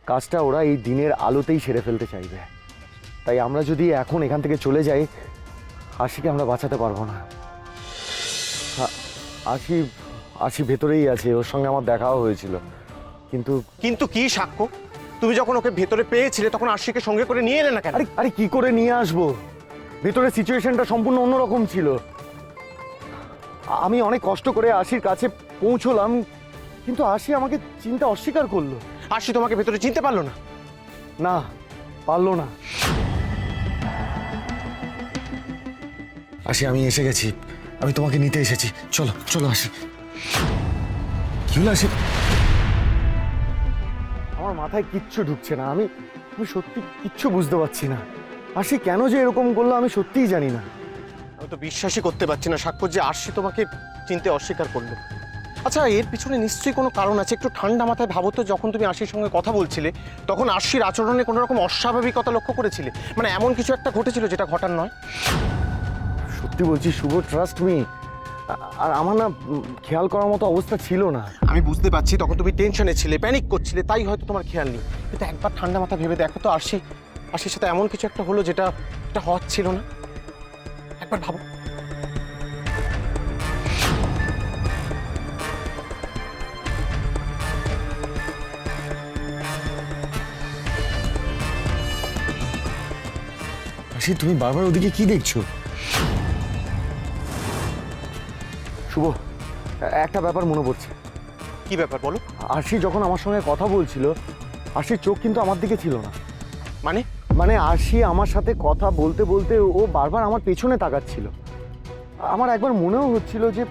কাজটা ওরা এই দিনের আলোতেই সেরে ফেলতে চাইবে। তাই আমরা যদি এখন এখান থেকে চলে যাই, আশিকে আমরা বাঁচাতে পারবো না। আশি আশি ভেতরেই আছে, ওর সঙ্গে আমার দেখাও হয়েছিল। কিন্তু কিন্তু কি সাক্ষ্য? তুমি যখন ওকে ভেতরে পেয়েছিলে তখন আশিকে সঙ্গে করে নিয়ে এলে না কেন? আরে আরে কি করে নিয়ে আসবো? ভেতরে সিচুয়েশনটা সম্পূর্ণ অন্যরকম ছিল। আমি অনেক কষ্ট করে আশির কাছে পৌঁছলাম, কিন্তু আশি আমাকে চিনতে অস্বীকার করলো। আশি তোমাকে ভেতরে চিনতে পারলো না? না, পারলো না। আশি, আমি এসে গেছি, আমি তোমাকে নিতে এসেছি। চলো চলো আশি। কি হলো আশি? আমার মাথায় কিচ্ছু ঢুকছে না। আমি সত্যি কিচ্ছু বুঝতে পারছি না। আশি কেন যে এরকম করলো আমি সত্যিই জানি না। আমি তো বিশ্বাসই করতে পারছি না সাক্ষ্য যে আশি তোমাকে চিনতে অস্বীকার করলো। আচ্ছা, এর পিছনে নিশ্চয়ই কোনো কারণ আছে। একটু ঠান্ডা মাথায় ভাবো তো, যখন তুমি আশির সঙ্গে কথা বলছিলে তখন আশির আচরণে কোনো রকম অস্বাভাবিকতা লক্ষ্য করেছিলে? মানে এমন কিছু একটা ঘটেছিল যেটা ঘটার নয়? সত্যি বলছি শুভ, ট্রাস্ট মি। আর আমার না খেয়াল করার মতো অবস্থা ছিল না। আমি বুঝতে পারছি তখন তুমি টেনশনে ছিলে, প্যানিক করছিলে, তাই হয়তো তোমার খেয়াল নেই। কিন্তু একবার ঠান্ডা মাথা ভেবে দেখো তো, আশির সাথে এমন কিছু একটা হলো যেটা হওয়ার ছিল না। একবার ভাবো। আশি, তুমি বারবার ওদিকে কি দেখছো? শুভ, একটা ব্যাপার মনে পড়ছে। কি ব্যাপার বলো? আশি যখন আমার সঙ্গে কথা বলছিল, আশির চোখ কিন্তু আমার দিকে ছিল না। মানে? মানে আশি আমার সাথে কথা বলতে বলতে ও বারবার আমার পেছনে তাকাচ্ছিল। আমার একবার মনেও হচ্ছিল যে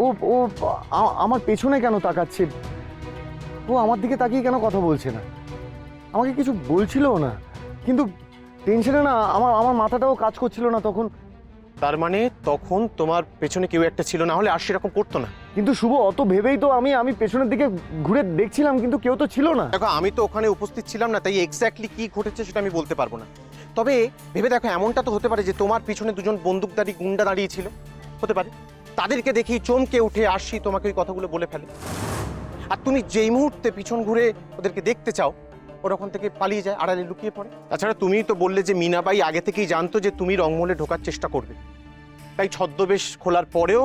ও ও আমার পেছনে কেন তাকাচ্ছে, ও আমার দিকে তাকিয়ে কেন কথা বলছে না, আমাকে কিছু বলছিলও না। কিন্তু টেনশনে না আমার মাথাটাও কাজ করছিল না তখন। তার মানে তখন তোমার পেছনে কেউ একটা ছিল, না হলে আশি এরকম করতো না। কিন্তু শুভ, অত ভেবেই তো আমি পেছনের দিকে ঘুরে দেখছিলাম, কিন্তু কেউ তো ছিল না। দেখো, আমি তো ওখানে উপস্থিত ছিলাম না, তাই এক্স্যাক্টলি কি ঘটেছে সেটা আমি বলতে পারবো না। তবে ভেবে দেখো, এমনটা তো হতে পারে যে তোমার পিছনে দুজন বন্দুকধারী গুন্ডা দাঁড়িয়ে ছিল, হতে পারে। তাদেরকে দেখেই চমকে উঠে আশি তোমাকে ওই কথাগুলো বলে ফেলে। আর তুমি যেই মুহূর্তে পিছন ঘুরে ওদেরকে দেখতে চাও, ওরা ওখান থেকে পালিয়ে যায়, আড়ালে লুকিয়ে পড়ে। তাছাড়া তুমি তো বললে যে মিনাবাই আগে থেকেই জানতো যে তুমি রংমহলে ঢোকার চেষ্টা করবে, তাই ছদ্মবেশ খোলার পরেও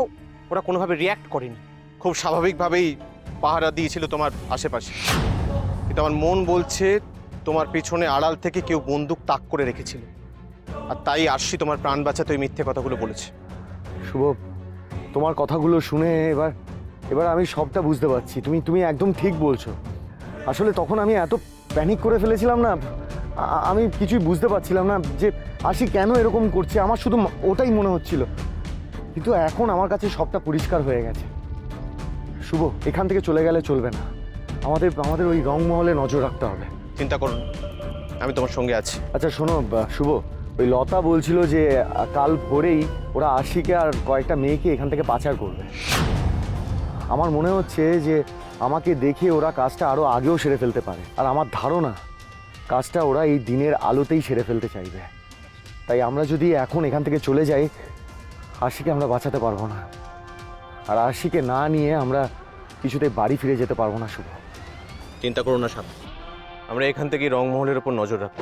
ওরা কোনোভাবে রিয়্যাক্ট করেনি, খুব স্বাভাবিকভাবেই পাহারা দিয়েছিল তোমার আশেপাশে। কিন্তু আমার মন বলছে তোমার পিছনে আড়াল থেকে কেউ বন্দুক তাক করে রেখেছিল, আর তাই আশি তোমার প্রাণ বাঁচাতে ওই মিথ্যে কথাগুলো বলেছে। শুভ, তোমার কথাগুলো শুনে এবার আমি সবটা বুঝতে পারছি। তুমি একদম ঠিক বলছো। আসলে তখন আমি এত প্যানিক করে ফেলেছিলাম না, আমি কিছুই বুঝতে পারছিলাম না যে আশি কেন এরকম করছে। আমার শুধু ওটাই মনে হচ্ছিল। কিন্তু এখন আমার কাছে সবটা পরিষ্কার হয়ে গেছে। শুভ, এখান থেকে চলে গেলে চলবে না। আমাদের ওই রংমহলে নজর রাখতে হবে। চিন্তা করো না, আমি তোমার সঙ্গে আছি। আচ্ছা শোনো শুভ, ওই লতা বলছিল যে কাল ভোরেই ওরা আশিকে আর কয়েকটা মেয়েকে এখান থেকে পাচার করবে। আমার মনে হচ্ছে যে আমাকে দেখে ওরা কাজটা আরও আগেও সেরে ফেলতে পারে। আর আমার ধারণা কাজটা ওরা এই দিনের আলোতেই সেরে ফেলতে চাইবে। তাই আমরা যদি এখন এখান থেকে চলে যাই, আশিকে আমরা বাঁচাতে পারবো না। আর আশিকে না নিয়ে আমরা কিছুতেই বাড়ি ফিরে যেতে পারবো না শুভ। চিন্তা করো না সাহেব, আমরা এখান থেকে রংমহলের উপর নজর রাখবো।